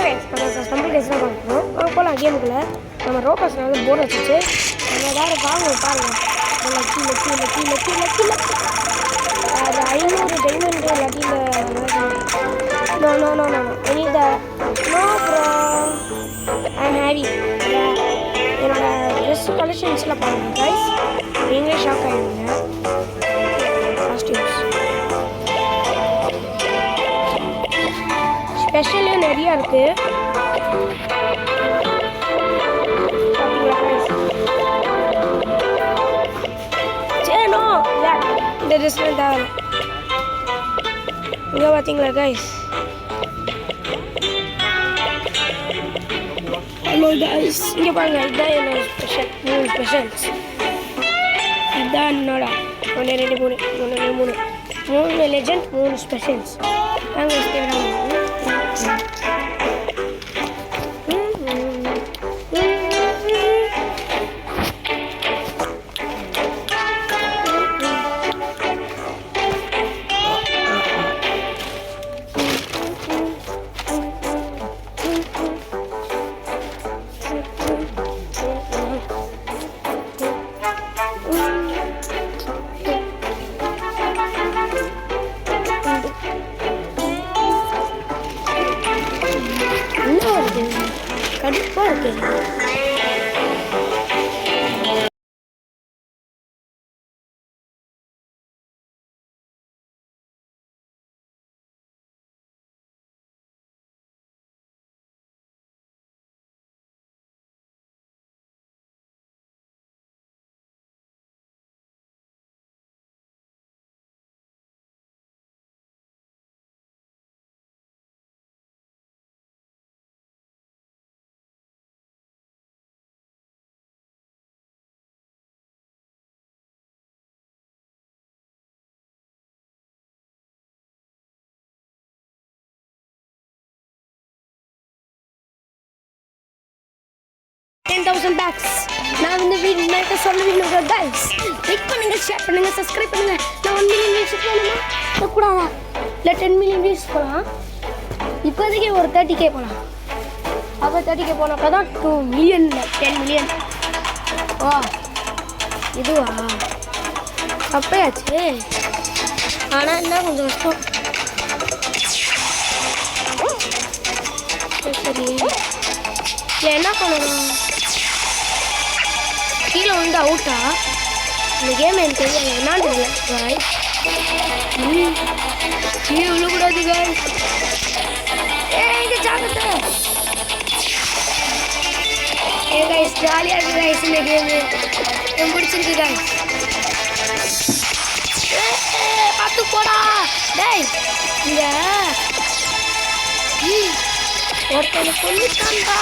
நம்ம stumble days தான் பார்க்கணும். நம்ம போகலாம் கேமுக்குள்ளே. நம்ம ரோபோஸ் வந்து போர் வச்சுச்சு. நம்ம ஏதாவது வாங்குவோம் பாருங்கள். Lucky lucky lucky lucky lucky lucky அது 500 டைமண்ட் லக்கியில் no no no no any the no bro I am heavy என்னோட ட்ரெஸ் கலெக்ஷன்ஸில் பாருங்கள் கைஸ். நீங்களே ஷாக் ஆகிடுங்க. காஸ்டியூம்ஸ் ஸ்பெஷலும் நிறையா இருக்குது. சேனோ இந்த ட்ரெஸ்லாம் தேவை. இங்கே பார்த்தீங்களா கைஸ்? ஹலோ கைஸ், இங்கே பாருங்க. இதுதான் என்னோட ஸ்பெஷல் 3 ஸ்பெஷல்ஸ். இதுதான் என்னோட 1 2 3 3 லெஜண்ட் 3 ஸ்பெஷல்ஸ். நாங்கள் கடுப்பாக இருக்குது. $10,000 பேக்ஸ். நான் வந்து வீட்டு சொல்லுவீங்க கைஸ். லைக் பண்ணுங்க, ஷேர் பண்ணுங்க, சப்ஸ்கிரைப் பண்ணுங்க. நான் 1 மில்லியன் வியூஸ் போகணுமா கூடாதா? இல்லை 10 மில்லியன் வியூஸ் போகலாம். இப்போதைக்கு ஒரு 30K போகலாம். அப்போ 30K போனப்போ தான் 2 மில்லியன் 10 மில்லியன். ஓ இதுவா தப்பையாச்சு. ஆனால் என்ன கொஞ்சம் கஷ்டம். சரி இல்லை என்ன பண்ணணும்? கீழே வந்து அவுட்டா? இந்த கேம் எனக்கு தெரியாது என்னான்னு காய். கீழே விழக்கூடாது காய். இங்கே ஜாக்கிரதை. கைஸ் ஜாலியாக இருக்குது கைஸ். இந்த கேமு எனக்கு பிடிச்சிருக்கு காய். பார்த்து போடா டேய். இங்கே ஒருத்தனை கொண்டுட்டான்டா.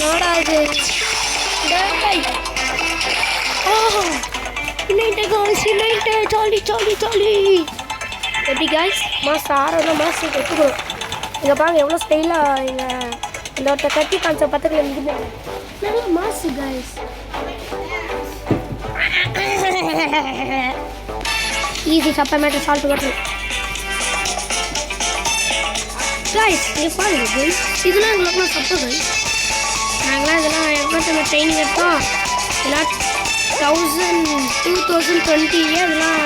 நாடாது எப்படி காய்ஸ்? மாசம் 6 மாதம் எடுத்துக்கணும். இங்கே பாருங்க எவ்வளோ ஸ்டைலாக இங்கே இந்த ஒருத்த கட்டி காமிச்ச பக்கத்தில் இருக்குது. நல்ல மாசு காய்ஸ். ஈஸி சப்பமேட்டர் சால்ட் வரணும் கைஸ். நீங்கள் பாருங்க கைஸ், இதெல்லாம் எங்களுக்குலாம் சப்போ கைஸ். நாங்களாம் இதெல்லாம் எப்போ ட்ரைனிங் எடுத்தோம். இதெல்லாம் 2020 அதெல்லாம்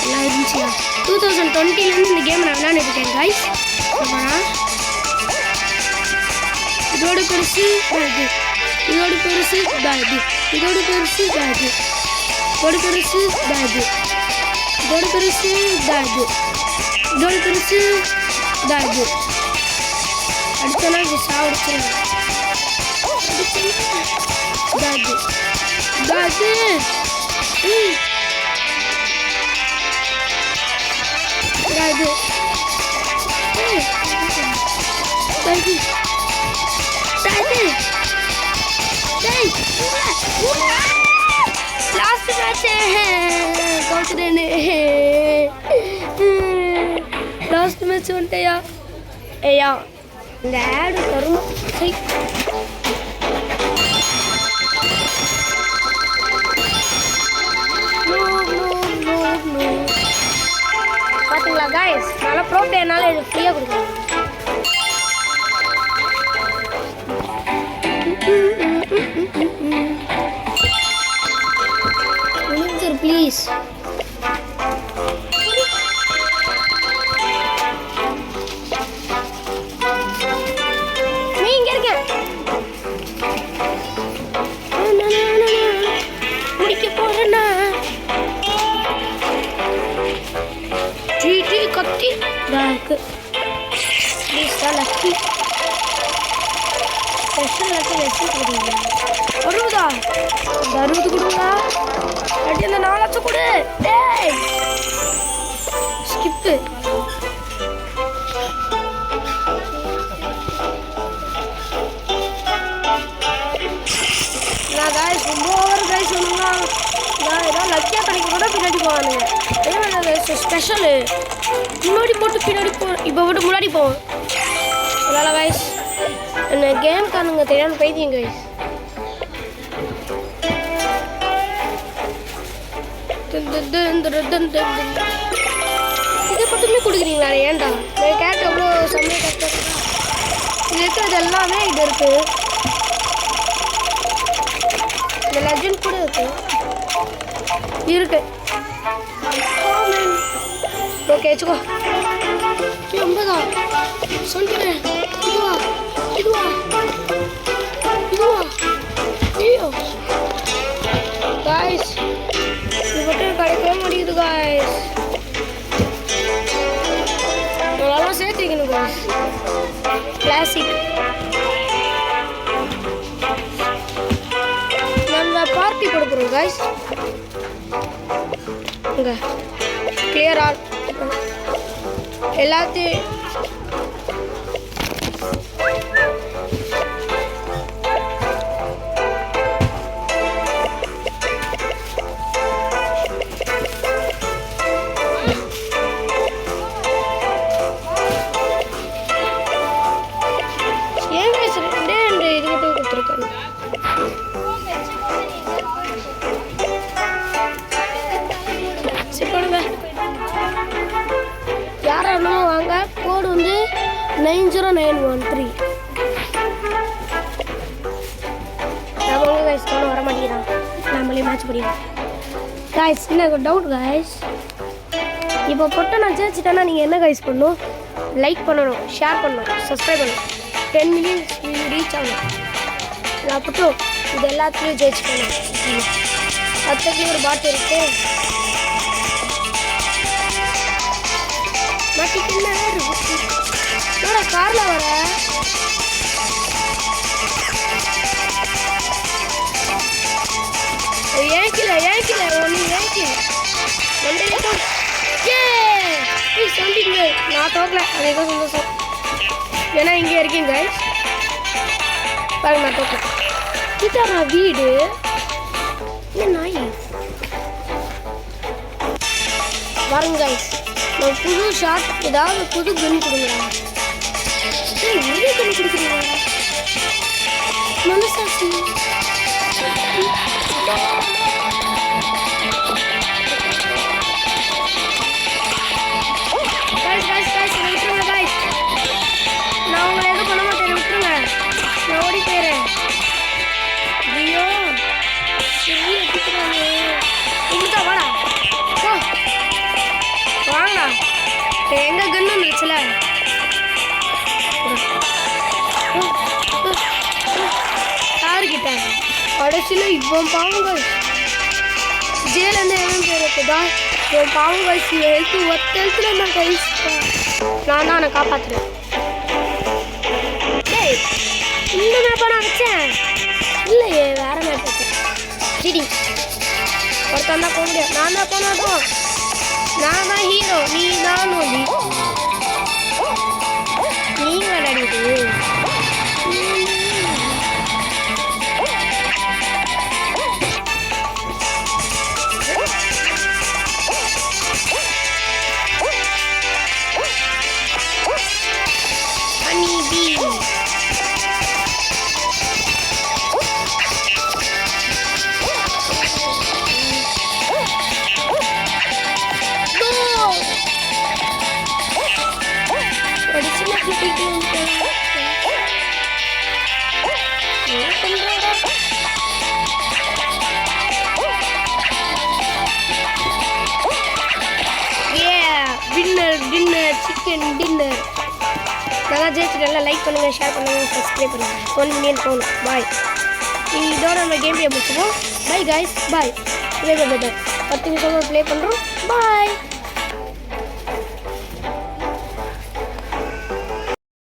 எல்லாம் இருந்துச்சுயா. 2020லேருந்து இந்த கேம் நான் விளையாண்டுருக்கேன் கைஸ். இதோட பெருசு இது, இதோட பெருசு இது, இதோட பெருசு இது, இதோட பெருசு இது, இதோட பெருசு இது, இதோட பெருசு இது. அடுத்த நாள் சாப்பிடுச்சு लास्ट मैच है पहुंच रहे लास्ट मैच होते या ऐड करूँ ठीक no பார்த்தீங்களா guys? நல்லா ப்ரோ பிளேயர்னால இது ஃப்ரீயாக கொடுக்குறாங்க. ப்ளீஸ் நீ இங்க இருக்க முடிக்க போறேன்னா ஜிடி கத்தி dark please lucky special lucky வெச்சு கொடுங்க. வருவதா 60 கொடுங்க. அடி அந்த 4 லட்சம் கொடு. டேய் ஸ்கிப். நான் गाइस ரொம்ப ஓவர் गाइस சொல்லுங்க. நான் ஏதோ லக்கியா கிடைக்க கூட பின்னாடி போவானுங்க. ஏன்னா गाइस ஸ்பெஷல் முன்னாடி போட்டு பின்னாடி போ. இப்போ விட்டு முன்னாடி போ. இல்லல गाइस என்ன கேம் காணுங்க தெரியாம போயிட்டீங்க गाइस. இதை மட்டுமே கொடுக்குறீங்களா? ஏன்டா நான் கேட்க எவ்வளோ சமயம் கஷ்டம். இது இருக்கிறது எல்லாமே இது இருக்கு. இந்த லெஜண்ட் கூட இருக்கு. ஓகே வச்சுக்கோ. 80 சொல்லிட்டேன். இதுவா இதுவா இதுவா ஐயோ गाइस இது மட்டும் கிடைக்கவே மாட்டேங்குது गाइस. இதெல்லாம் சேர்த்துக்கணும் गाइस. கிளாசிக் நம்ம பார்ட்டி கொடுக்குறோம் गाइस. இங்க கிளியர் ஆல் எல்லாத்தையும் யாரும் வாங்க. கோடு வந்து 90913. அவங்க गाइस வர மாட்டேங்கிறான். நம்மளே மேட்ச் பண்ணிடுறோம் गाइस. எனக்கு ஒரு டவுட் गाइस. இப்போ பொட்டை நான் ஜெயிச்சிட்டேன்னா நீங்கள் என்ன गाइस பண்ணணும்? லைக் பண்ணணும், ஷேர் பண்ணணும், சப்ஸ்கிரைப் பண்ணணும். 10 மில்லியன் ரீச் ஆகணும். நான் மட்டும் இது எல்லாத்துலேயும் ஜெயிச்சுக்கணும். பக்கத்துலேயும் ஒரு பாட்டு இருக்கு. என்னடா கார்ல வர? ஏங்கில ஒன்று ஏங்கி சொல்லிங்க. நான் தோக்கல. அது ஏதோ சந்தோஷம். ஏன்னா இங்கே இருக்கீங்க பாருங்க. நான் தோக்கல. இதுதான் வீடு. என்ன நாய் பாருங்க गाइस. நான் புது ஷாட் ஏதாவது புது கன் கொடுங்க. நிறைய கன் கொடுக்குறீங்களா? மனசாட்சி விட்டுருங்க गाइस. நான் உங்களை எதுவும் பண்ண மாட்டேன். விட்டுருங்க. நான் ஓடி போயிடுறேன். ஐயோ இங்கதான் வாடா. வாங்கடா. எங்க கன்னு வந்துருச்சுல. யாருக்கிட்ட கடைசியில் இவன் பாவங்க ஜெயிலேருந்து எவன் பேர் இருக்குதா? இவன் பாவங்க ஹெல்த்து ஒத்தெழுத்துல நான் கைஸ் நான் தான் நான் காப்பாற்றுறேன். டேய் இந்த மேப்பா நான் வச்சேன் இல்லையே, வேற மேப் வச்சேன். சரி ஒருத்தன் தான் போக முடியாது. நான் தான் போனாட்டும். நான் தான் ஹீரோ, நீ தான் நோலி. நீ விளையாடிட்டு சிக்கன் டின்னர். நல்லா ஜெயிச்சு நல்லா லைக் பண்ணுங்கள், ஷேர் பண்ணுங்கள், சப்ஸ்கிரைப் பண்ணுங்கள். 1 மில்லியன் போகணும். பாய். இதோட நம்ம game play முடிச்சுப்போம். By guys, bye. Play 10 நிமிஷம் ப்ளே பண்ணுறோம். பாய்.